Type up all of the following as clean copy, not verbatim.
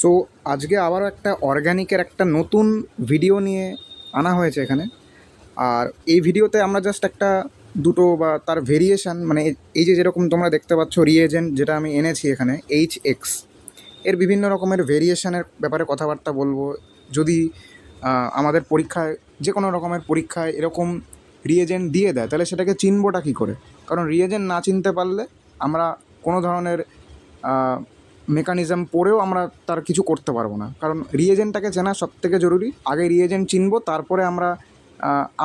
So আজকে আবারও একটা অর্গ্যানিকের একটা নতুন ভিডিও নিয়ে আনা হয়েছে এখানে। আর এই ভিডিওতে আমরা জাস্ট একটা দুটো বা তার ভেরিয়েশান, মানে এই যে যেরকম তোমরা দেখতে পাচ্ছ রিয়েজেন্ট যেটা আমি এনেছি এখানে HX, এর বিভিন্ন রকমের ভেরিয়েশানের ব্যাপারে কথাবার্তা বলবো। যদি আমাদের পরীক্ষায়, যে কোনো রকমের পরীক্ষায় এরকম রিয়েজেন্ট দিয়ে দেয়, তাহলে সেটাকে চিনবোটা কী করে? কারণ রিয়েজেন্ট না চিনতে পারলে আমরা কোনো ধরনের মেকানিজম পড়েও আমরা তার কিছু করতে পারবো না। কারণ রিয়েজেন্টটাকে চেনা সবথেকে জরুরি। আগে রিয়েজেন্ট চিনবো, তারপরে আমরা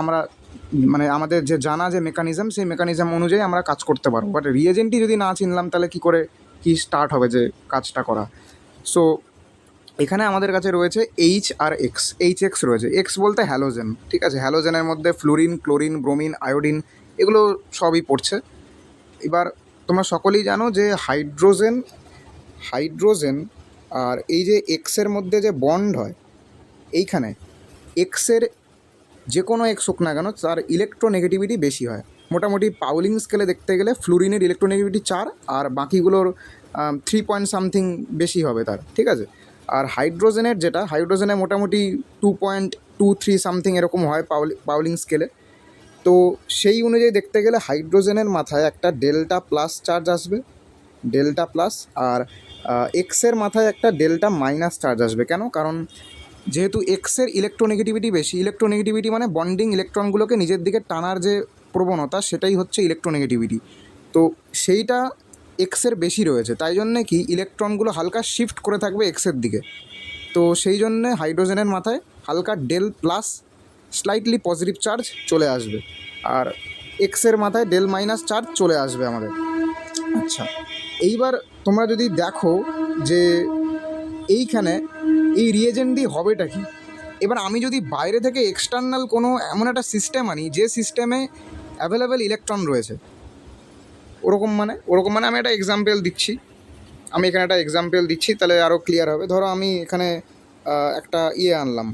আমরা মানে আমাদের যে জানা যে মেকানিজম, সেই মেকানিজম অনুযায়ী আমরা কাজ করতে পারবো। বাট রিয়েজেন্টই যদি না চিনলাম, তাহলে কী করে কী স্টার্ট হবে যে কাজটা করা? সো এখানে আমাদের কাছে রয়েছে এইচ আর এক্স। HX রয়েছে, এক্স বলতে হ্যালোজেন, ঠিক আছে? হ্যালোজেনের মধ্যে ফ্লোরিন, ক্লোরিন, ব্রোমিন, আয়োডিন এগুলো সবই পড়ছে। এবার তোমরা সকলেই জানো যে হাইড্রোজেন আর এই যে এক্সের মধ্যে যে বন্ড হয়, এইখানে এক্সের যে কোনো এক্স হোক না কেন, তার ইলেকট্রোনেগেটিভিটি বেশি হয়। মোটামুটি পাউলিং স্কেলে দেখতে গেলে ফ্লুরিনের ইলেকট্রোনেগেটিভিটি 4, আর বাকিগুলোর 3 পয়েন্ট সামথিং বেশি হবে তার, ঠিক আছে? আর হাইড্রোজেনের মোটামুটি 2.23 সামথিং এরকম হয় পাউলিং স্কেলে। তো সেই অনুযায়ী দেখতে গেলে হাইড্রোজেনের মাথায় একটা ডেল্টা প্লাস চার্জ আসবে, ডেল্টা প্লাস। আর এক্সের মাথায় একটা ডেল্টা মাইনাস চার্জ আসবে। কেন? কারণ যেহেতু এক্সের ইলেকট্রোনেগেটিভিটি বেশি, ইলেকট্রোনেগেটিভিটি মানে বন্ডিং ইলেকট্রনগুলোকে নিজের দিকে টানার যে প্রবণতা, সেটাই হচ্ছে ইলেকট্রোনেগেটিভিটি। তো সেইটা এক্সের বেশি রয়েছে, তাই জন্যে কি ইলেকট্রনগুলো হালকা শিফট করে থাকবে এক্সের দিকে। তো সেই জন্যে হাইড্রোজেনের মাথায় হালকা del plus slightly positive charge চলে আসবে, আর এক্সের মাথায় ডেল মাইনাস চার্জ চলে আসবে আমাদের। আচ্ছা, এইবার তোমরা যদি দেখো যে এইখানে এই রিয়েজেন্ট দিয়ে হবেটা কি। এবার আমি যদি বাইরে থেকে এক্সটার্নাল কোনো এমন একটা সিস্টেম আনি, যে সিস্টেমে অ্যাভেলেবেল ইলেকট্রন রয়েছে, ওরকম মানে আমি একটা এক্সাম্পল দিচ্ছি। তাহলে আরও ক্লিয়ার হবে। ধরো আমি এখানে একটা আনলাম,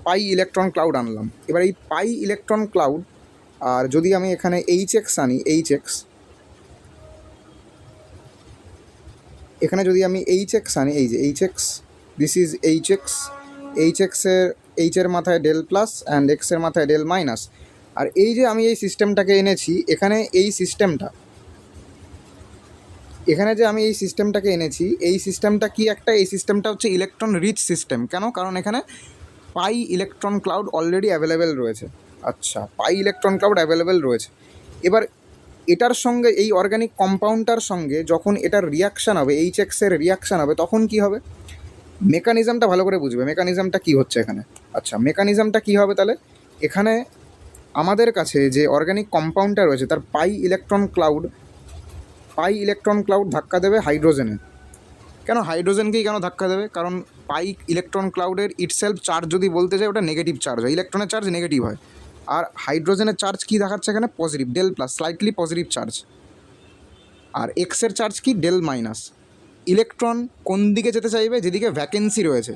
পাই ইলেকট্রন ক্লাউড আনলাম। এবার এই পাই ইলেকট্রন ক্লাউড, আর যদি আমি এখানে HX আনি, এখানে যদি আমি HX আনি, এই যে HX, দিস ইজ এইচের মাথায় ডেল প্লাস অ্যান্ড এক্সের মাথায় ডেল মাইনাস। আর এই যে আমি এই সিস্টেমটাকে এনেছি, এখানে এই সিস্টেমটা কি একটা, এই সিস্টেমটা হচ্ছে ইলেকট্রন রিচ সিস্টেম। কেন? কারণ এখানে pi electron cloud already available রয়েছে। আচ্ছা, পাই ইলেকট্রন ক্লাউড অ্যাভেলেবেল রয়েছে। এবার এটার সঙ্গে, এই অর্গ্যানিক কম্পাউন্ডটার সঙ্গে যখন এটার রিয়াকশান হবে, HX-এর রিয়াকশান হবে, তখন কি হবে? মেকানিজমটা ভালো করে বুঝবে, মেকানিজমটা কী হচ্ছে এখানে। আচ্ছা, মেকানিজমটা কী হবে তাহলে? এখানে আমাদের কাছে যে অর্গ্যানিক কম্পাউন্ডটা রয়েছে, তার পাই ইলেকট্রন ক্লাউড ধাক্কা দেবে হাইড্রোজেনে। কেন হাইড্রোজেনকেই ধাক্কা দেবে? কারণ পাই ইলেকট্রন ক্লাউডের ইটসেলফ চার্জ যদি বলতে যাই, ওটা নেগেটিভ চার্জ হয়, ইলেকট্রনের চার্জ নেগেটিভ হয়। আর হাইড্রোজেনের চার্জ কী দেখাচ্ছে এখানে? Positive, del plus, slightly positive charge. আর এক্সের চার্জ কি? Del minus. ইলেকট্রন কোন দিকে যেতে চাইবে? যেদিকে ভ্যাকেন্সি রয়েছে।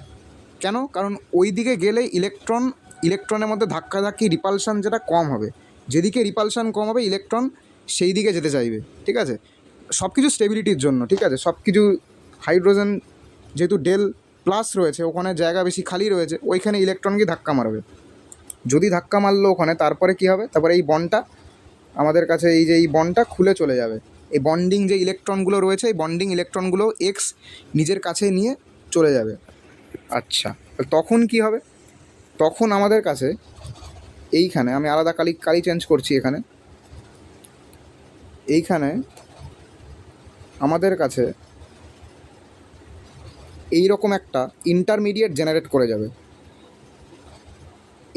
কেন? কারণ ওই দিকে গেলে ইলেকট্রনের মধ্যে ধাক্কাধাক্কি, রিপালশান যেটা কম হবে। যেদিকে রিপালশান কম হবে, ইলেকট্রন সেই দিকে যেতে চাইবে, ঠিক আছে? সব কিছু স্টেবিলিটির জন্য, ঠিক আছে? সব কিছু, হাইড্রোজেন যেহেতু ডেল প্লাস রয়েছে, ওখানে জায়গা বেশি খালি রয়েছে, ওইখানে ইলেকট্রনকে ধাক্কা মারবে। যদি ধাক্কা মারলো ওখানে, তারপরে কি হবে? তারপরে এই বন্ডটা আমাদের কাছে, এই বন্ডটা খুলে চলে যাবে। এই বন্ডিং যে ইলেকট্রনগুলো রয়েছে, এই বন্ডিং ইলেকট্রনগুলো এক্স নিজের কাছে নিয়ে চলে যাবে। আচ্ছা, তখন কি হবে? তখন আমাদের কাছে এইখানে, আমি আলাদা কালি চেঞ্জ করছি এইখানে আমাদের কাছে এই রকম একটা ইন্টারমিডিয়েট জেনারেট করে যাবে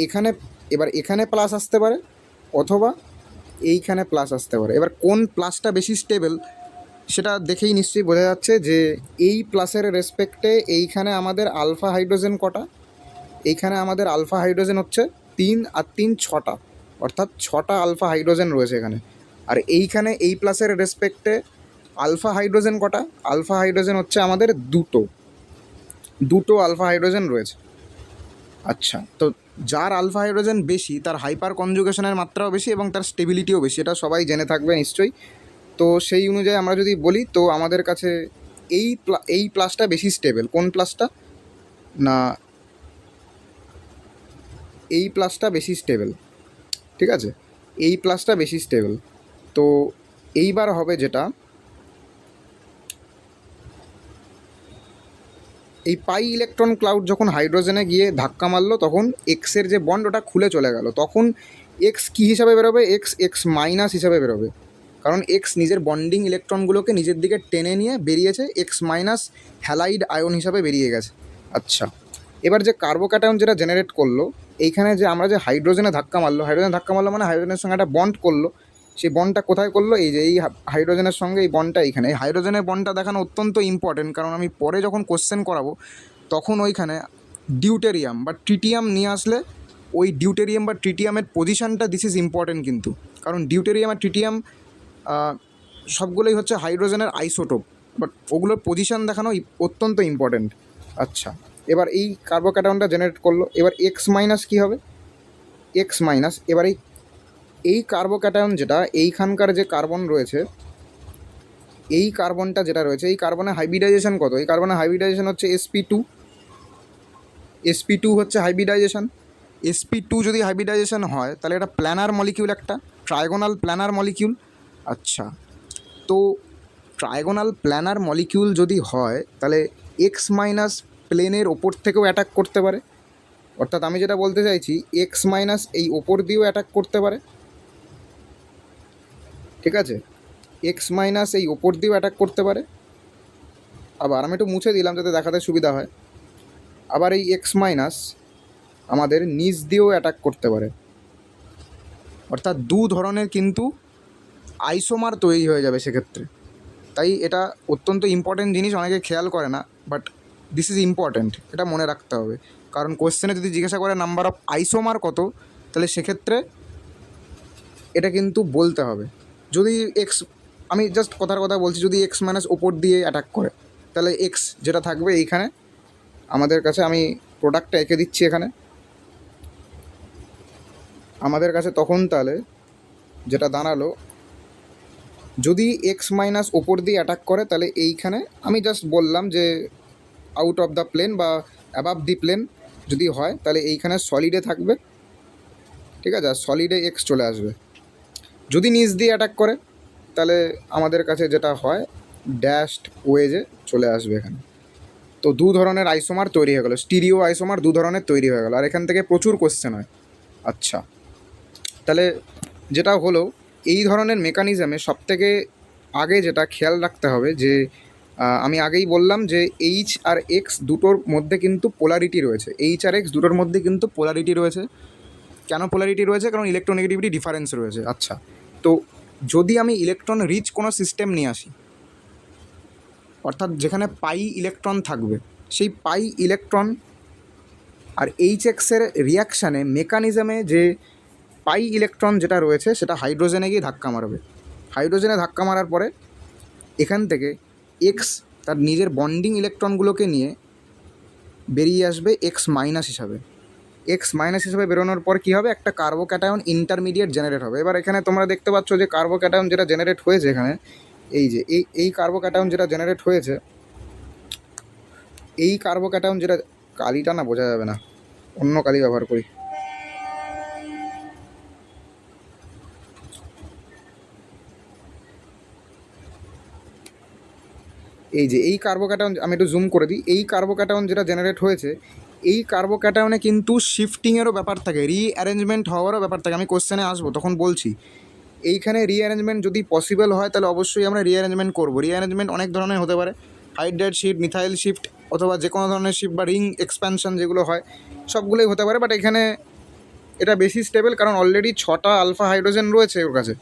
এখানে। এবার এখানে প্লাস আসতে পারে, অথবা এইখানে প্লাস আসতে পারে। এবার কোন প্লাসটা বেশি স্টেবল, সেটা দেখেই নিশ্চয়ই বোঝা যাচ্ছে যে এই প্লাসের রেসপেক্টে এইখানে আমাদের আলফা হাইড্রোজেন কটা? এইখানে আমাদের আলফা হাইড্রোজেন হচ্ছে 3, আর 3 6টা, অর্থাৎ 6টা আলফা হাইড্রোজেন রয়েছে এখানে। আর এইখানে এই প্লাসের রেসপেক্টে আলফা হাইড্রোজেন কটা? আলফা হাইড্রোজেন হচ্ছে আমাদের দুটো আলফা হাইড্রোজেন রয়েছে। আচ্ছা, তো যার আলফা হাইড্রোজেন বেশি, তার হাইপার কনজুগেশনের মাত্রাও বেশি এবং তার স্টেবিলিটিও বেশি, এটা সবাই জেনে থাকবে নিশ্চয়ই। তো সেই অনুযায়ী আমরা যদি বলি, তো আমাদের কাছে এই প্লাসটা বেশি স্টেবল। কোন প্লাসটা? না এই প্লাসটা বেশি স্টেবল, ঠিক আছে, এই প্লাসটা বেশি স্টেবল। তো এইবার হবে যেটা, এই পাই ইলেকট্রন ক্লাউড যখন হাইড্রোজেনে গিয়ে ধাক্কা মারলো তখন এক্সের যে বন্ড ওটা খুলে চলে গেল, তখন এক্স কী হিসাবে বেরোবে, এক্স এক্স মাইনাস হিসাবে বেরোবে, কারণ এক্স নিজের বন্ডিং ইলেকট্রনগুলোকে নিজের দিকে টেনে নিয়ে বেরিয়েছে, এক্স মাইনাস হ্যালাইড আয়ন হিসাবে বেরিয়ে গেছে। আচ্ছা, এবার যে কার্বোক্যাটায়ন যেটা জেনারেট করলো, এইখানে যে আমরা যে হাইড্রোজেনে ধাক্কা মারলো, হাইড্রোজেনে ধাক্কা মারলো মানে হাইড্রোজেনের সঙ্গে একটা বন্ড করলো, সেই বন্ডটা কোথায় করলো, এই যে এই হাইড্রোজেনের সঙ্গে এই বন্ডটা এইখানে। এই হাইড্রোজেনের বন্ডটা দেখানো অত্যন্ত ইম্পর্টেন্ট, কারণ আমি পরে যখন কোশ্চেন করাবো তখন ওইখানে ডিউটেরিয়াম বা ট্রিটিয়াম নিয়ে আসলে ওই ডিউটেরিয়াম বা ট্রিটিয়ামের পজিশানটা দিস ইজ ইম্পর্টেন্ট কিন্তু, কারণ ডিউটেরিয়াম আর ট্রিটিয়াম সবগুলোই হচ্ছে হাইড্রোজেনের আইসোটোপ, বাট ওগুলোর পজিশান দেখানো অত্যন্ত ইম্পর্টেন্ট। আচ্ছা, এবার এই কার্বোক্যাটায়নটা জেনারেট করলো, এবার এক্স মাইনাস কী হবে, এক্স মাইনাস, এবার এই কার্বোক্যাটায়ন যেটা এইখানকার যে কার্বন রয়েছে, এই কার্বনটা যেটা রয়েছে, এই কার্বনের হাইব্রিডাইজেশন কত, এই কার্বনের হাইব্রিডাইজেশন হচ্ছে sp2, sp2 হচ্ছে হাইব্রিডাইজেশন। sp2 যদি হাইব্রিডাইজেশন হয় তাহলে এটা প্ল্যানার মলিকিউল, একটা ট্রাইগোনাল প্ল্যানার মলিকিউল। আচ্ছা, তো ট্রাইগোনাল প্ল্যানার মলিকিউল যদি হয় তাহলে এক্স মাইনাস প্লেনের ওপর থেকেও অ্যাটাক করতে পারে, অর্থাৎ আমি যেটা বলতে চাইছি এক্স মাইনাস এই ওপর দিয়েও অ্যাটাক করতে পারে, ঠিক আছে, এক্স মাইনাস এই ওপর দিয়েও অ্যাটাক করতে পারে। আবার আমি একটু মুছে দিলাম যাতে দেখাতে সুবিধা হয়। আবার এই এক্স মাইনাস আমাদের নিচ দিয়েও অ্যাটাক করতে পারে, অর্থাৎ দু ধরনের কিন্তু আইসোমার তৈরি হয়ে যাবে সেক্ষেত্রে। তাই এটা অত্যন্ত ইম্পর্টেন্ট জিনিস, অনেকে খেয়াল করে না, বাট দিস ইজ ইম্পর্ট্যান্ট, এটা মনে রাখতে হবে, কারণ কোয়েশ্চেনে যদি জিজ্ঞাসা করে নাম্বার অফ আইসোমার কত, তাহলে সেক্ষেত্রে এটা কিন্তু বলতে হবে। যদি এক্স, আমি জাস্ট কথার কথা বলছি, যদি এক্স মাইনাস ওপর দিয়ে অ্যাটাক করে তাহলে এক্স যেটা থাকবে এইখানে আমাদের কাছে, আমি প্রোডাক্টটা এঁকে দিচ্ছি এখানে আমাদের কাছে, তখন তাহলে যেটা দাঁড়ালো, যদি এক্স মাইনাস ওপর দিয়ে অ্যাটাক করে তাহলে এইখানে আমি জাস্ট বললাম যে আউট অফ দ্য প্লেন বা অ্যাবাভ দি প্লেন যদি হয় তাহলে এইখানে সলিডে থাকবে, ঠিক আছে, আর সলিডে এক্স চলে আসবে। যদি নিচ দিয়ে অ্যাটাক করে তাহলে আমাদের কাছে যেটা হয় ড্যাশড ওয়েজে চলে আসবে এখানে। তো দু ধরনের আইসোমার তৈরি হয়ে গেল, স্টিরিও আইসোমার দু ধরনের তৈরি হয়ে গেল, আর এখান থেকে প্রচুর কোশ্চেন হয়। আচ্ছা, তাহলে যেটা হলো, এই ধরনের মেকানিজমে সবথেকে আগে যেটা খেয়াল রাখতে হবে যে আমি আগেই বললাম যে এইচ আর এক্স দুটোর মধ্যে কিন্তু পোলারিটি রয়েছে, এইচ আর এক্স দুটোর মধ্যে কিন্তু পোলারিটি রয়েছে। কেন পোলারিটি রয়েছে, কারণ ইলেকট্রোনেগেটিভিটি ডিফারেন্স রয়েছে। আচ্ছা, তো যদি আমি ইলেকট্রন রিচ কোনো সিস্টেম নিয়ে আসি, অর্থাৎ যেখানে পাই ইলেকট্রন থাকবে, সেই পাই ইলেকট্রন আর এইচ এক্সের রিয়াকশানে মেকানিজমে যে পাই ইলেকট্রন যেটা রয়েছে সেটা হাইড্রোজেনে গিয়ে ধাক্কা মারবে, হাইড্রোজেনে ধাক্কা মারার পরে এখান থেকে এক্স তার নিজের বন্ডিং ইলেকট্রনগুলোকে নিয়ে বেরিয়ে আসবে এক্স মাইনাস হিসাবে। এক্স মাইনাস হিসাবে বেরোনোর পর কী হবে, একটা কার্বোক্যাটায়ন ইন্টারমিডিয়েট জেনারেট হবে। এবার এখানে তোমরা দেখতে পাচ্ছ যে কার্বোক্যাটায়ন যেটা জেনারেট হয়েছে এখানে, এই যে এই কার্বোক্যাটায়ন যেটা জেনারেট হয়েছে, এই কার্বোক্যাটায়ন যেটা, কালিটা না বোঝা যাবে না, অন্য কালি ব্যবহার করি, এই যে এই কার্বোক্যাটায়ন, আমি একটু জুম করে দিই, এই কার্বোক্যাটায়ন যেটা জেনারেট হয়েছে, এই কার্বোক্যাটায়নে কিন্তু শিফটিংয়েরও ব্যাপার থাকে, রিঅ্যারেঞ্জমেন্ট হওয়ারও ব্যাপার থাকে, আমি কোশ্চেনে আসবো তখন বলছি। এইখানে রিঅ্যারেঞ্জমেন্ট যদি পসিবল হয় তাহলে অবশ্যই আমরা রিঅ্যারেঞ্জমেন্ট করবো। রিঅ্যারেঞ্জমেন্ট অনেক ধরনের হতে পারে, হাইড্রাইড শিফট, মিথাইল শিফট, অথবা যে কোনো ধরনের শিফট বা রিং এক্সপ্যানশন যেগুলো হয় সবগুলোই হতে পারে, বাট এখানে এটা বেশি স্টেবল, কারণ অলরেডি 6টা আলফা হাইড্রোজেন রয়েছে ওর কাছে,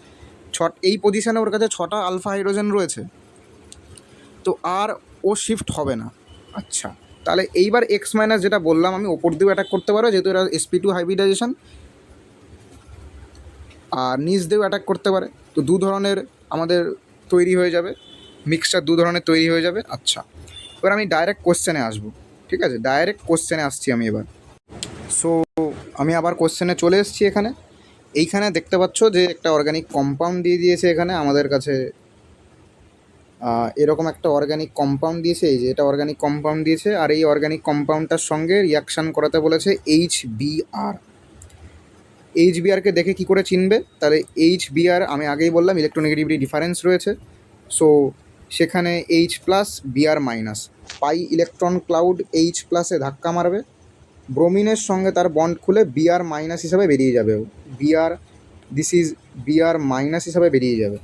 এই পজিশানে ওর কাছে 6টা আলফা হাইড্রোজেন রয়েছে, তো আর ও শিফট হবে না। আচ্ছা, তাহলে এইবার এক্স মাইনাস যেটা বললাম আমি, ওপর দিয়েও অ্যাটাক করতে পারো যেহেতু এটা sp2 হাইব্রিডাইজেশন, আর নিচ দিয়েও অ্যাটাক করতে পারে। তো দু ধরনের আমাদের তৈরি হয়ে যাবে, মিক্সচার দু ধরনের তৈরি হয়ে যাবে। আচ্ছা, এবার আমি ডাইরেক্ট কোশ্চেনে আসবো, ঠিক আছে, ডাইরেক্ট কোশ্চেনে আসছি আমি এবার। সো আমি আবার কোশ্চেনে চলে এসেছি এখানে। এইখানে দেখতে পাচ্ছ যে একটা অর্গানিক কম্পাউন্ড দিয়ে দিয়েছে এখানে আমাদের কাছে, এরকম একটা অর্গানিক কম্পাউন্ড দিয়েছে, এই যে এটা অর্গানিক কম্পাউন্ড দিয়েছে, আর এই অর্গানিক কম্পাউন্ডটার সঙ্গে রিয়াকশান করাতে বলেছে HBr। HBrকে দেখে কি করে চিনবে? তাহলে HBr আমি আগেই বললাম ইলেকট্রোনেগেটিভিটি ডিফারেন্স রয়েছে, সো সেখানে H+Br-, পাই ইলেকট্রন ক্লাউড H+এ ধাক্কা মারবে, ব্রোমিনের সঙ্গে তার বন্ড খুলে Br- হিসাবে বেরিয়ে যাবে, দিস ইজ Br- হিসাবে বেরিয়ে যাবে।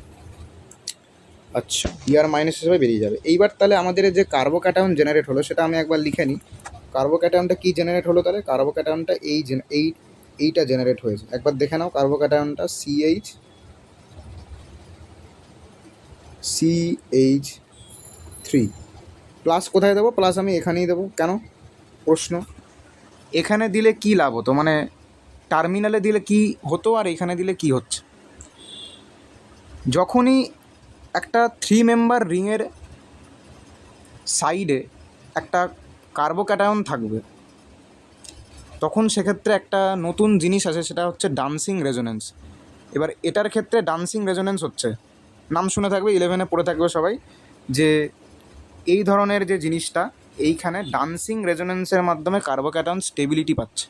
আচ্ছা, Br- হিসাবে বেরিয়ে যাবে। এইবার তাহলে আমাদের যে কার্বোক্যাটায়ন জেনারেট হলো সেটা আমি একবার লিখে নিই। কার্বোক্যাটায়নটা কী জেনারেট হলো? তাহলে কার্বোক্যাটায়নটা এইটা জেনারেট হয়েছে, একবার দেখে নাও। কার্বোক্যাটায়নটা CH3 প্লাস কোথায় দেবো? প্লাস আমি এখানেই দেবো। কেন? প্রশ্ন, এখানে দিলে কি লাভ হতো, মানে টার্মিনালে দিলে কি হতো আর এখানে দিলে কি হচ্ছে? যখনই একটা 3 মেম্বার রিংয়ের সাইডে একটা কার্বোক্যাটায়ন থাকবে তখন সেক্ষেত্রে একটা নতুন জিনিস আছে, সেটা হচ্ছে ডান্সিং রেজোনেন্স। এবার এটার ক্ষেত্রে ডান্সিং রেজোনেন্স হচ্ছে, নাম শুনে থাকবে, 11-এ পড়ে থাকবে সবাই, যে এই ধরনের যে জিনিসটা এইখানে ডান্সিং রেজোনেন্সের মাধ্যমে কার্বোক্যাটায়ন স্টেবিলিটি পাচ্ছে।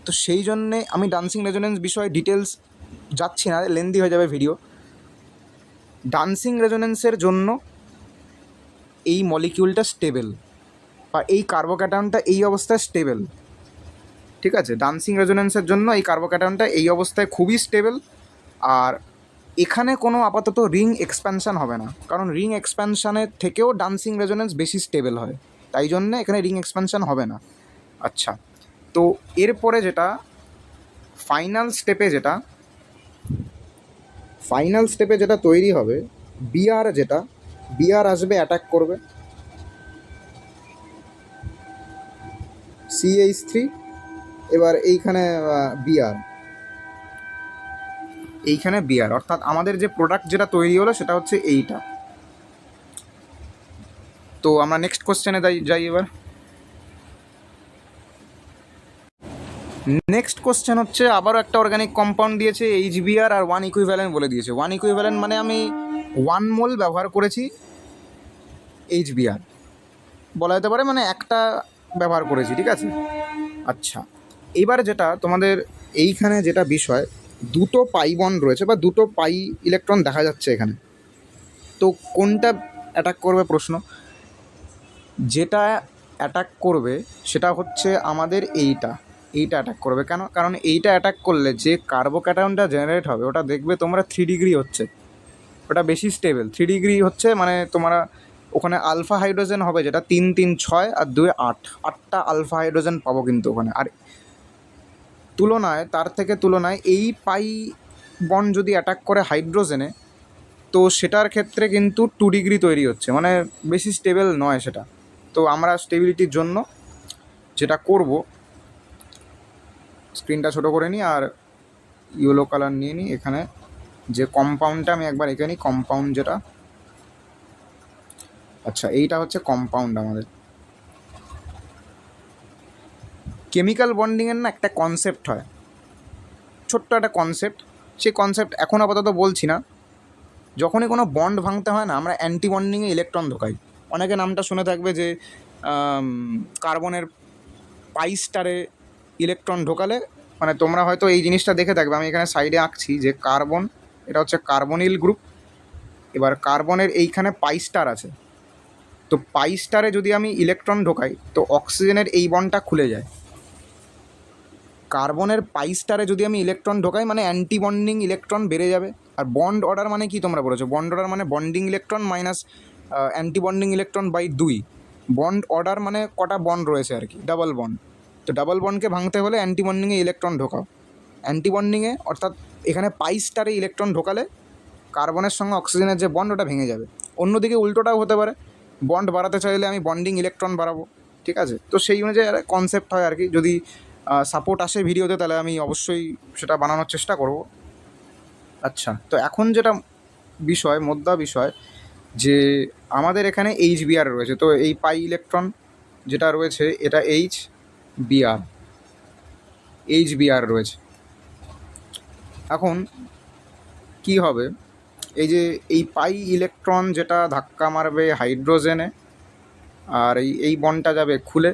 তো সেই জন্যে আমি ডান্সিং রেজোনেন্স বিষয়ে ডিটেলস যাচ্ছি না, লেন্দি হয়ে যাবে ভিডিও। ডান্সিং রেজোনেন্সের জন্য এই মলিকিউলটা স্টেবল, বা এই কার্বোক্যাটায়নটা এই অবস্থায় স্টেবল, ঠিক আছে? ডান্সিং রেজোনেন্সের জন্য এই কার্বোক্যাটায়নটা এই অবস্থায় খুবই স্টেবল। আর এখানে কোনো আপাতত রিং এক্সপ্যানশান হবে না, কারণ রিং এক্সপ্যানশানের থেকেও ডান্সিং রেজোনেন্স বেশি স্টেবল হয়, তাই জন্যে এখানে রিং এক্সপ্যানশান হবে না। আচ্ছা, তো এরপরে যেটা ফাইনাল স্টেপে যেটা তৈরি হবে, বিআর আসবে, অ্যাটাক করবে CH3, এবার এইখানে বিআর, অর্থাৎ আমাদের যে প্রোডাক্ট যেটা তৈরি হলো সেটা হচ্ছে এইটা। তো আমরা নেক্সট কোশ্চেনে যাই এবার। নেক্সট কোশ্চেন হচ্ছে আবারও একটা অর্গানিক কম্পাউন্ড দিয়েছে HBr, আর 1 ইকুইভ্যালেন্ট বলে দিয়েছে। 1 ইকুইভ্যালেন্ট মানে আমি 1 মোল ব্যবহার করেছি HBr, বলা যেতে পারে মানে একটা ব্যবহার করেছি, ঠিক আছে? আচ্ছা, এবার যেটা তোমাদের এইখানে যেটা বিষয়, দুটো পাই বন্ড রয়েছে বা দুটো পাই ইলেকট্রন দেখা যাচ্ছে এখানে, তো কোনটা অ্যাটাক করবে? প্রশ্ন, যেটা অ্যাটাক করবে সেটা হচ্ছে আমাদের এইটা অ্যাটাক করবে। কেন? কারণ এইটা অ্যাটাক করলে যে কার্বোক্যাটায়নটা জেনারেট হবে ওটা দেখবে তোমরা 3 ডিগ্রি হচ্ছে, ওটা বেশি স্টেবল। 3 ডিগ্রি হচ্ছে মানে তোমরা ওখানে আলফা হাইড্রোজেন হবে যেটা 3 3 6 আর 2 8, 8টা আলফা হাইড্রোজেন পাবো কিন্তু ওখানে। আর তুলনায় এই পাই বন্ড যদি অ্যাটাক করে হাইড্রোজেনে, তো সেটার ক্ষেত্রে কিন্তু 2 ডিগ্রি তৈরি হচ্ছে, মানে বেশি স্টেবল নয় সেটা। তো আমরা স্টেবিলিটির জন্য যেটা করব, স্ক্রিনটা ছোটো করে নিই আর ইয়েলো কালার নিয়ে নিই। এখানে যে কম্পাউন্ডটা আমি একবার এঁকে নিই, কম্পাউন্ড যেটা, আচ্ছা এইটা হচ্ছে কম্পাউন্ড আমাদের। কেমিক্যাল বন্ডিংয়ের না একটা কনসেপ্ট হয়, ছোট্ট একটা কনসেপ্ট, সেই কনসেপ্ট এখন আপাতত বলছি না। যখনই কোনো বন্ড ভাঙতে হয় না, আমরা অ্যান্টি বন্ডিংয়ে ইলেকট্রন ঢোকাই। অনেকে নামটা শুনে থাকবে যে কার্বনের পাই স্টারে ইলেকট্রন ঢোকালে, মানে তোমরা হয়তো এই জিনিসটা দেখে থাকবে, আমি এখানে সাইডে আঁকছি যে কার্বন, এটা হচ্ছে কার্বনিল গ্রুপ। এবার কার্বনের এইখানে পাই স্টার আছে, তো পাই স্টারে যদি আমি ইলেকট্রন ঢোকাই তো অক্সিজেনের এই বন্ডটা খুলে যায়। কার্বনের পাই স্টারে যদি আমি ইলেকট্রন ঢোকাই মানে অ্যান্টি বন্ডিং ইলেকট্রন বেড়ে যাবে। আর বন্ড অর্ডার মানে কি তোমরা বলেছো? বন্ড অর্ডার মানে bonding electron minus anti bonding electron by 2। Bond order মানে কটা বন্ড রয়েছে আর কি, ডাবল বন্ড। তো ডাবল বন্ডকে ভাঙতে হলে অ্যান্টি বন্ডিংয়ে ইলেকট্রন ঢোকাও। অ্যান্টি বন্ডিংয়ে অর্থাৎ এখানে পাই স্টারে ইলেকট্রন ঢোকালে কার্বনের সঙ্গে অক্সিজেনের যে বন্ড ওটা ভেঙে যাবে। অন্যদিকে উল্টোটাও হতে পারে, বন্ড বাড়াতে চাইলে আমি বন্ডিং ইলেকট্রন বাড়াবো, ঠিক আছে? তো সেই অনুযায়ী কনসেপ্ট হয় আর কি। যদি সাপোর্ট আসে ভিডিওতে তাহলে আমি অবশ্যই সেটা বানানোর চেষ্টা করব। আচ্ছা, তো এখন যেটা মুদ্রা বিষয়, যে আমাদের এখানে HBr রয়েছে, তো এই পাই ইলেকট্রন যেটা রয়েছে এটা HBr রয়েছে। এখন কি হবে, এই যে এই পাই ইলেকট্রন যেটা ধাক্কা মারবে হাইড্রোজেনে, আর এই বন্ডটা যাবে খুলে,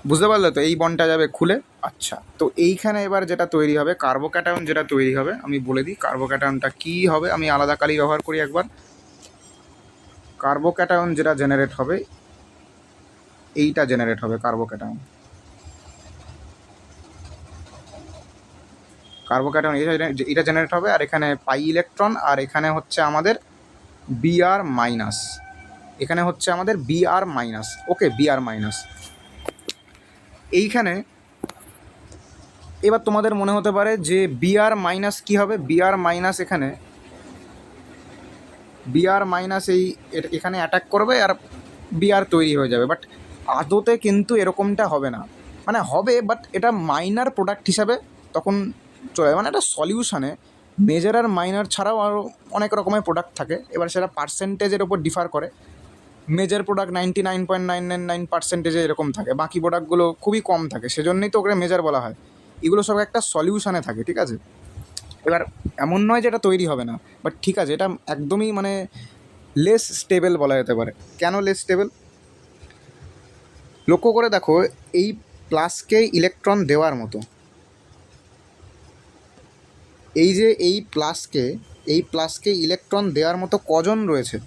বুঝতে পারলে তো, এই বন্ডটা যাবে খুলে। আচ্ছা, তো এইখানে এবার যেটা তৈরি হবে, কার্বোক্যাটায়ন যেটা তৈরি হবে, আমি বলে দিই কার্বোক্যাটায়নটা কী হবে। আমি আলাদা কালি ব্যবহার করি একবার। কার্বোক্যাটায়ন যেটা জেনারেট হবে, এইটা জেনারেট হবে কার্বোক্যাটায়ন। কার্বোক্যাটায়ন এটা জেনারেট হবে, আর এখানে পাই ইলেকট্রন, আর এখানে হচ্ছে আমাদের বিআর মাইনাস, এখানে হচ্ছে আমাদের বিআর মাইনাস। ওকে, বিআর মাইনাস। এইখানে এবার তোমাদের মনে হতে পারে যে বিআর মাইনাস কী হবে। বিআর মাইনাস এখানে বিআর মাইনাস এখানে অ্যাটাক করবে আর বিআর তৈরি হয়ে যাবে, বাট আদতে কিন্তু এরকমটা হবে না। মানে হবে, বাট এটা মাইনার প্রোডাক্ট হিসাবে তখন চলে, মানে একটা সলিউশনে মেজর আর মাইনার ছাড়াও আরও অনেক রকমের প্রোডাক্ট থাকে। এবার সেটা পার্সেন্টেজের ওপর ডিফার করে। মেজর প্রোডাক্ট 99.999% এরকম থাকে, বাকি প্রোডাক্টগুলো খুবই কম থাকে, সেজন্যই তো ওকে মেজর বলা হয়। এগুলো সব একটা সলিউশনে থাকে, ঠিক আছে। এবার এমন নয় যে এটা তৈরি হবে না, বাট ঠিক আছে, এটা একদমই মানে লেস স্টেবল বলা যেতে পারে। কেন লেস স্টেবল? লক্ষ্য করে দেখো, এই প্লাসকে ইলেকট্রন দেওয়ার মতো, এই যে এই প্লাসকে ইলেকট্রন দেওয়ার মতো কজন রয়েছে?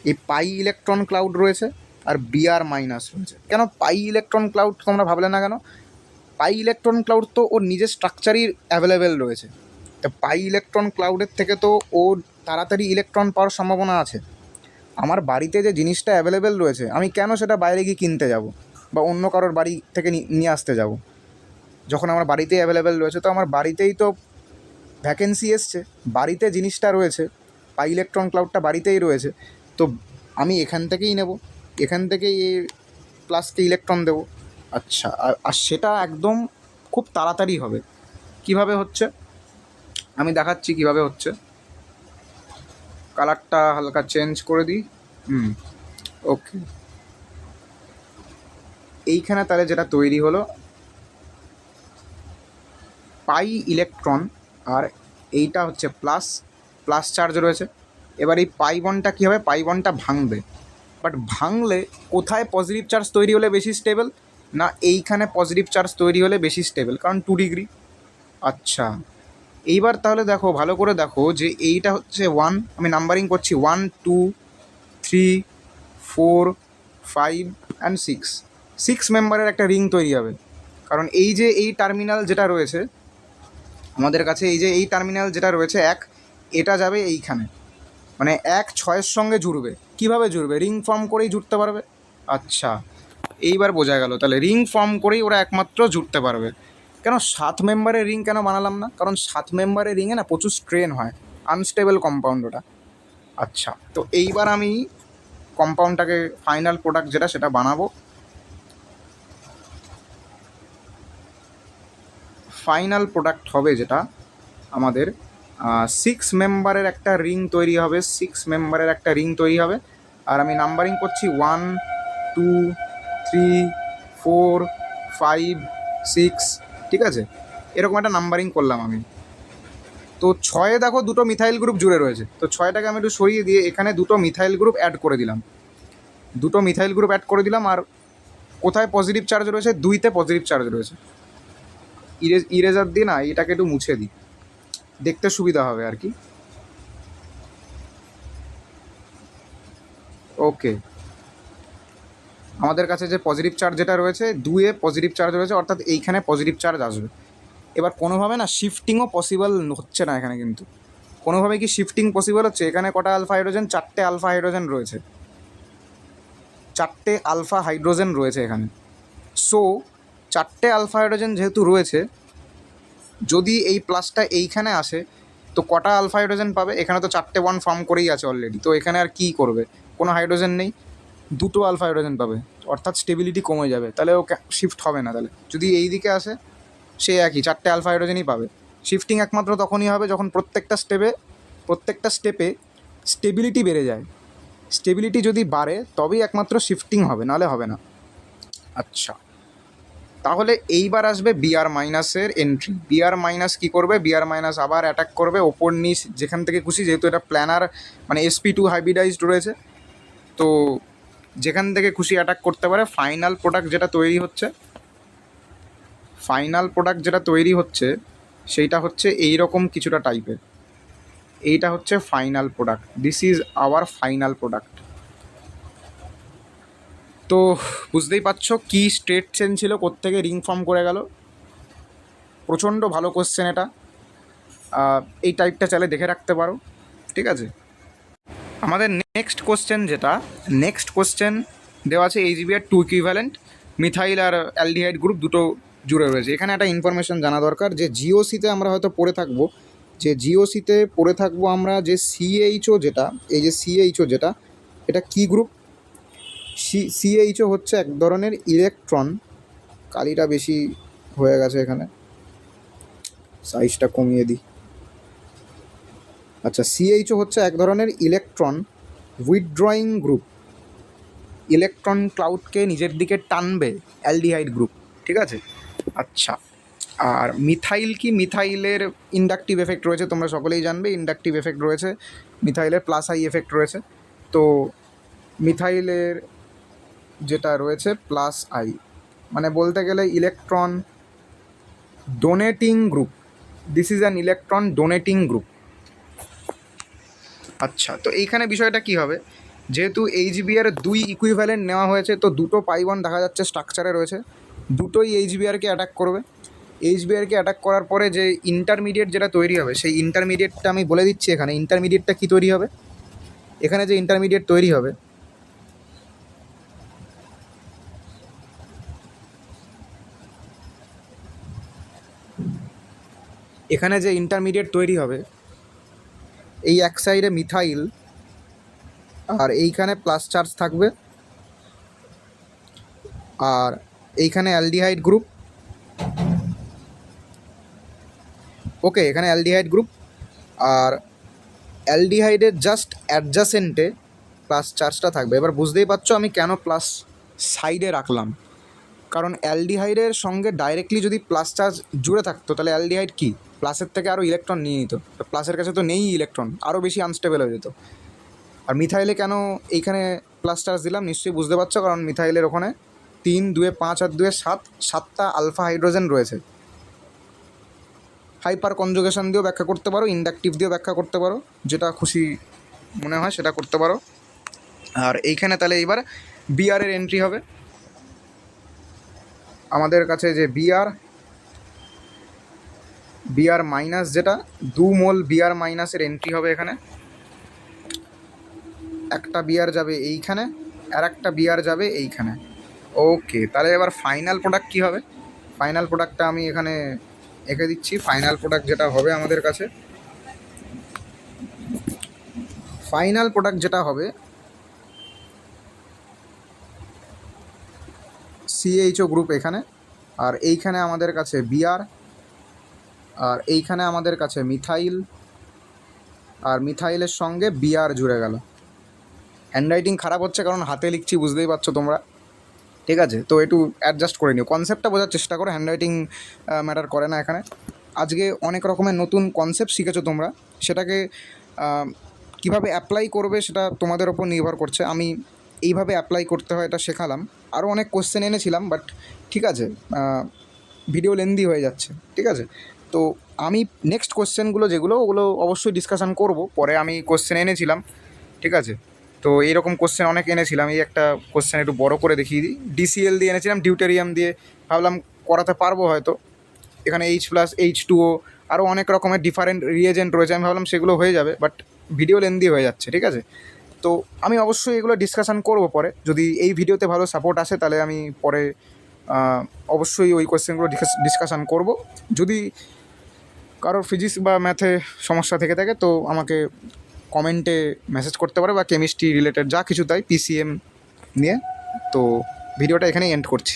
এই পাই ইলেকট্রন ক্লাউড রয়েছে আর বিআর মাইনাস রয়েছে। কেন পাই ইলেকট্রন ক্লাউড তোমরা ভাবলে না কেন? পাই ইলেকট্রন ক্লাউড তো ওর নিজের স্ট্রাকচারই অ্যাভেলেবেল রয়েছে, তো পাই ইলেকট্রন ক্লাউডের থেকে তো ওর তাড়াতাড়ি ইলেকট্রন পাওয়ার সম্ভাবনা আছে। আমার বাড়িতে যে জিনিসটা অ্যাভেলেবেল রয়েছে, আমি কেন সেটা বাইরে গিয়ে কিনতে যাব বা অন্য কারোর বাড়ি থেকে নিয়ে আসতে যাব? যখন আমার বাড়িতেই অ্যাভেলেবেল রয়েছে, তো আমার বাড়িতেই তো ভ্যাকেন্সি এসছে, বাড়িতে জিনিসটা রয়েছে, পাই ইলেকট্রন ক্লাউডটা বাড়িতেই রয়েছে, তো আমি এখান থেকেই নেব, এখান থেকেই এই প্লাসকে ইলেকট্রন দেবো। আচ্ছা, আর সেটা একদম খুব তাড়াতাড়ি হবে। কিভাবে হচ্ছে আমি দেখাচ্ছি, কিভাবে হচ্ছে। কালারটা হালকা চেঞ্জ করে দিই। ওকে, এইখানে তাহলে যেটা তৈরি হলো, পাই ইলেকট্রন, আর এইটা হচ্ছে প্লাস চার্জ রয়েছে। এবার এই পাই বন্ডটা কী হবে, পাই বন্ডটা ভাঙবে, বাট ভাঙলে কোথায় পজিটিভ চার্জ তৈরি হলে বেশি স্টেবল? না, এইখানে পজিটিভ চার্জ তৈরি হলে বেশি স্টেবল, কারণ 2 ডিগ্রি। আচ্ছা, এইবার তাহলে দেখো, ভালো করে দেখো যে এইটা হচ্ছে 1, আমি নাম্বারিং করছি 1 2 3 4 5 অ্যান্ড 6 মেম্বারের একটা রিং তৈরি হবে। কারণ এই যে এই টার্মিনাল যেটা রয়েছে আমাদের কাছে, এই যে এই টার্মিনাল যেটা রয়েছে 1, এটা যাবে এইখানে, মানে 1 6-এর সঙ্গে জুড়বে। কিভাবে জুড়বে? রিং ফর্ম করেই জুড়তে পারবে। আচ্ছা, এইবার বোঝা গেল, তাহলে রিং ফর্ম করেই ওরা একমাত্র জুড়তে পারবে। কেন 7 মেম্বারের রিং কেন বানালাম না? কারণ 7 মেম্বারের রিংয়ে না প্রচুর স্ট্রেন হয়, আনস্টেবল কম্পাউন্ড ওটা। আচ্ছা, তো এইবার আমি কম্পাউন্ডটাকে ফাইনাল প্রোডাক্ট যেটা সেটা বানাবো। ফাইনাল প্রোডাক্ট হবে যেটা আমাদের 6 মেম্বারের একটা রিং তৈরি হবে, 6 মেম্বারের একটা রিং তৈরি হবে। আর আমি নাম্বারিং করছি 1 2 3 4 5 6, ঠিক আছে, এরকম একটা নাম্বারিং করলাম আমি। তো 6-এ দেখো দুটো মিথাইল গ্রুপ জুড়ে রয়েছে, তো 6টাকে আমি একটু সরিয়ে দিয়ে এখানে দুটো মিথাইল গ্রুপ অ্যাড করে দিলাম, আর কোথায় পজিটিভ চার্জ রয়েছে? 2-তে পজিটিভ চার্জ রয়েছে। ইরেজার দিয়ে না এটাকে একটু মুছে দিই, দেখতে সুবিধা হবে আর কি। ওকে, আমাদের কাছে যে পজিটিভ চার্জ যেটা রয়েছে, 2-এ পজিটিভ চার্জ রয়েছে, অর্থাৎ এইখানে পজিটিভ চার্জ আসবে। এবার কোনোভাবে না শিফটিংও পসিবল হচ্ছে না এখানে, কিন্তু কোনোভাবে কি শিফটিং পসিবল হচ্ছে? এখানে কটা আলফা হাইড্রোজেন? 4টে আলফা হাইড্রোজেন রয়েছে, 4টে আলফা হাইড্রোজেন রয়েছে এখানে। সো 4টে আলফা হাইড্রোজেন যেহেতু রয়েছে, যদি এই প্লাসটা এইখানে আসে, তো কটা আলফা হাইড্রোজেন পাবে? এখানে তো 4টে বন্ড ফর্ম করেই আছে অলরেডি, তো এখানে আর কী করবে? কোনো হাইড্রোজেন নেই, 2টো আলফা হাইড্রোজেন পাবে, অর্থাৎ স্টেবিলিটি কমে যাবে, তাহলে ও শিফট হবে না। তাহলে যদি এই দিকে আসে, সে একই 4টে আলফা হাইড্রোজেনই পাবে। শিফটিং একমাত্র তখনই হবে যখন প্রত্যেকটা স্টেপে স্টেবিলিটি বেড়ে যায়। স্টেবিলিটি যদি বাড়ে তবেই একমাত্র শিফটিং হবে, নাহলে হবে না। আচ্ছা, তাহলে এইবার আসবে বিআর মাইনাসের এন্ট্রি। বিআর মাইনাস কী করবে, বিআর মাইনাস আবার অ্যাটাক করবে ওপর নিচ যেখান থেকে খুশি, যেহেতু এটা প্ল্যানার মানে sp2 হাইব্রিডাইজড রয়েছে, তো যেখান থেকে খুশি অ্যাটাক করতে পারে। ফাইনাল প্রোডাক্ট যেটা তৈরি হচ্ছে সেইটা হচ্ছে এইরকম কিছুটা টাইপের। এইটা হচ্ছে final product, this is our final product. তো বুঝতেই পারছো কি স্ট্রেট চেন ছিল, কোত্থেকে রিং ফর্ম করে গেল। প্রচণ্ড ভালো কোশ্চেন এটা, এই টাইপটা চাইলে দেখে রাখতে পারো, ঠিক আছে। আমাদের নেক্সট কোশ্চেন দেওয়া আছে এইচবিআর 2 ইকুইভ্যালেন্ট মিথাইল আর অ্যালডিহাইড গ্রুপ দুটো জুড়ে রয়েছে। এখানে একটা ইনফরমেশন জানা দরকার যে জিওসিতে আমরা হয়তো পড়ে থাকবো আমরা যে সিএইচও যেটা, এই যে সিএইচও যেটা, এটা কি গ্রুপ? সিএইচও হচ্ছে এক ধরনের ইলেকট্রন, কালিটা বেশি হয়ে গেছে এখানে, সাইজটা কমিয়ে দিই। আচ্ছা, সিএইচও হচ্ছে এক ধরনের ইলেকট্রন উইথড্রয়িং গ্রুপ, ইলেকট্রন ক্লাউডকে নিজের দিকে টানবে অ্যালডিহাইড গ্রুপ, ঠিক আছে। আচ্ছা, আর মিথাইল কি? মিথাইলের ইন্ডাকটিভ এফেক্ট রয়েছে, তোমরা সকলেই জানবে ইন্ডাকটিভ এফেক্ট রয়েছে মিথাইলের, প্লাস আই এফেক্ট রয়েছে। তো মিথাইলের যেটা রয়েছে প্লাস আই, মানে বলতে গেলে electron donating group, this is an electron donating group. আচ্ছা, তো এইখানে বিষয়টা কী হবে, যেহেতু এইচবিআর 2 ইকুইভ্যালেন্ট নেওয়া হয়েছে, তো দুটো পাই বন্ড দেখা যাচ্ছে স্ট্রাকচারে রয়েছে, দুটোই এইচবিআরকে অ্যাটাক করবে। এইচবিআরকে অ্যাটাক করার পরে যে ইন্টারমিডিয়েট যেটা তৈরি হবে, সেই ইন্টারমিডিয়েটটা আমি বলে দিচ্ছি। এখানে ইন্টারমিডিয়েটটা কী তৈরি হবে, এখানে যে ইন্টারমিডিয়েট তৈরি হবে, এই এক সাইডে মিথাইল আর এইখানে প্লাস চার্জ থাকবে, আর এইখানে অ্যালডিহাইড গ্রুপ। ওকে, এখানে অ্যালডিহাইড গ্রুপ, আর অ্যালডিহাইডের জাস্ট অ্যাডজাসেন্টে প্লাস চার্জটা থাকবে। এবার বুঝতেই পারছো আমি কেন প্লাস সাইডে রাখলাম, কারণ অ্যালডিহাইডের সঙ্গে ডাইরেক্টলি যদি প্লাস চার্জ জুড়ে থাকতো তাহলে অ্যালডিহাইড কি প্লাসের থেকে আরও ইলেকট্রন নিয়ে নিত, প্লাসের কাছে তো নেই ইলেকট্রন, আরও বেশি আনস্টেবল হয়ে যেত। আর মিথাইলে কেন এইখানে প্লাস চার্জ দিলাম নিশ্চয়ই বুঝতে পারছো, কারণ মিথাইলের ওখানে 3, 2, 5 আর 2, 7, 7টা আলফা হাইড্রোজেন রয়েছে। হাইপার কনজুগেশন দিয়েও ব্যাখ্যা করতে পারো, ইন্ডাকটিভ দিয়েও ব্যাখ্যা করতে পারো, যেটা খুশি মনে হয় সেটা করতে পারো। আর এইখানে তাহলে এইবার বিআরের এন্ট্রি হবে আমাদের কাছে, যে বিআর মাইনাস, যেটা 2 মোল বিআর মাইনাসের এন্ট্রি হবে এখানে। একটা বিআর যাবে এইখানে, আর একটা বিআর যাবে এইখানে। ওকে, তাহলে এবার ফাইনাল প্রোডাক্ট কী হবে? ফাইনাল প্রোডাক্টটা আমি এখানে এঁকে দিচ্ছি। ফাইনাল প্রোডাক্ট যেটা হবে আমাদের কাছে, সিএইচও গ্রুপ এখানে, আর এইখানে আমাদের কাছে বিআর, আর এইখানে আমাদের কাছে মিথাইল, আর মিথাইলের সঙ্গে বিআর জুড়ে গেল। হ্যান্ডরাইটিং খারাপ হচ্ছে কারণ হাতে লিখছি, বুঝতেই পারছো তোমরা, ঠিক আছে। তো একটু অ্যাডজাস্ট করে নিও, কনসেপ্টটা বোঝার চেষ্টা করো, হ্যান্ডরাইটিং ম্যাটার করে না এখানে। আজকে অনেক রকমের নতুন কনসেপ্ট শিখেছো তোমরা, সেটাকে কীভাবে অ্যাপ্লাই করবে সেটা তোমাদের ওপর নির্ভর করছে। আমি এইভাবে অ্যাপ্লাই করতে হয় এটা শেখালাম। আরও অনেক কোশ্চেন এনেছিলাম, বাট ঠিক আছে, ভিডিও লেন্দি হয়ে যাচ্ছে, ঠিক আছে। তো আমি নেক্সট কোশ্চেনগুলো যেগুলো, ওগুলো অবশ্যই ডিসকাশান করব পরে। আমি কোশ্চেন এনেছিলাম, ঠিক আছে। তো এইরকম কোশ্চেন অনেক এনেছিলাম, এই একটা কোশ্চেন একটু বড় করে দেখিয়ে দিই। ডিসিএল দিয়ে এনেছিলাম, ডিউটেরিয়াম দিয়ে, ভাবলাম করাতে পারবো হয়তো। এখানে H+H2O আরও অনেক রকমের ডিফারেন্ট রিয়েজেন্ট রয়েছে, আমি ভাবলাম সেগুলো হয়ে যাবে, বাট ভিডিও লেন্দি হয়ে যাচ্ছে, ঠিক আছে। তো আমি অবশ্যই এগুলো ডিসকাশান করবো পরে, যদি এই ভিডিওতে ভালো সাপোর্ট আসে তাহলে আমি পরে অবশ্যই ওই কোশ্চেনগুলো ডিসকাশান করব। যদি কারোর ফিজিক্স বা ম্যাথে সমস্যা থেকে থাকে তো আমাকে কমেন্টে মেসেজ করতে পারে, বা কেমিস্ট্রি রিলেটেড যা কিছু তাই, পিসিএম নিয়ে। তো ভিডিওটা এখানেই এন্ড করছি।